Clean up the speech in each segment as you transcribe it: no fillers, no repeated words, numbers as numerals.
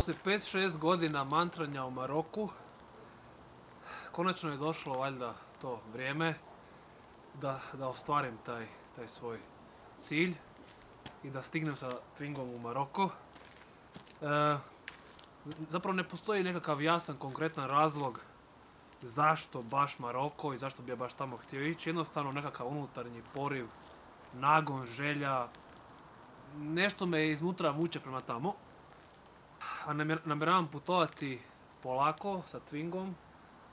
Poslije 5-6 godina mantranja u Maroku, konačno je došlo valjda to vrijeme da ostvarim taj svoj cilj i da stignem sa Twingom u Maroko. Zapravo ne postoji nekakav jasan, konkretan razlog zašto baš Maroko i zašto bi ja baš tamo htio ići. Jednostavno nekakav unutarnji poriv, nagon, želja, nešto me iznutra vuče prema tamo. A namjeravam putovati polako sa Twingom,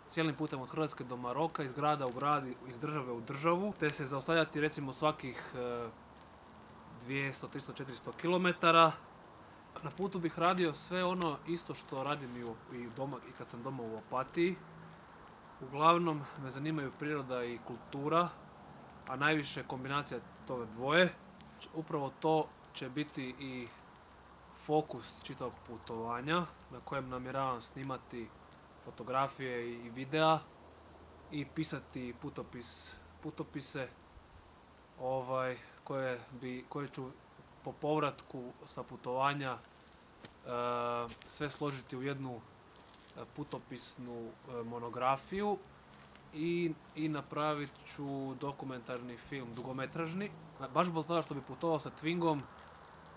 cijelim putem od Hrvatske do Maroka, iz grada u grad, iz države u državu, te se zaustavljati recimo svakih 200, 300, 400 km. Na putu bih radio sve ono isto što radim i kad sam doma u Opatiji. Uglavnom me zanimaju priroda i kultura, a najviše kombinacija toga dvoje. Upravo to će biti i fokus čitavog putovanja na kojem namjeravam snimati fotografije i videa i pisati putopise koje ću po povratku sa putovanja sve složiti u jednu putopisnu monografiju i napravit ću dokumentarni film, dugometražni. Baš zbog toga što bi putovao sa Twingom,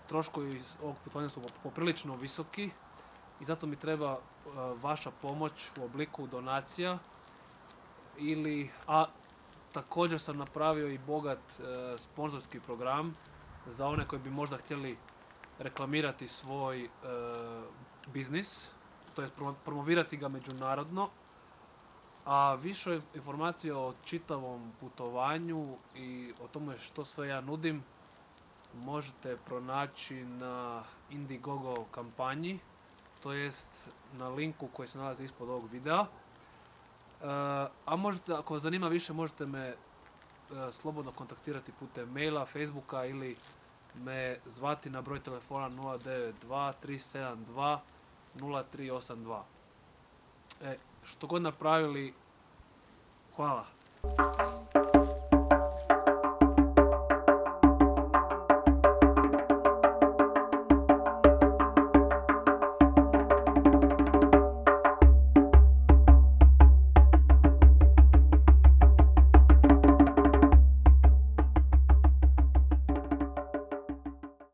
troškovi ovog putovanja su poprilično visoki i zato mi treba vaša pomoć u obliku donacija a također sam napravio i bogat sponzorski program za one koji bi možda htjeli reklamirati svoj biznis, to je promovirati ga međunarodno, a više informacija o čitavom putovanju i o tome što sve ja nudim možete pronaći na Indiegogo kampanji, to jest na linku koji se nalazi ispod ovog videa. A možete, ako vas zanima više, možete me slobodno kontaktirati putem maila, Facebooka ili me zvati na broj telefona 092 372 0382. Što god napravili, hvala.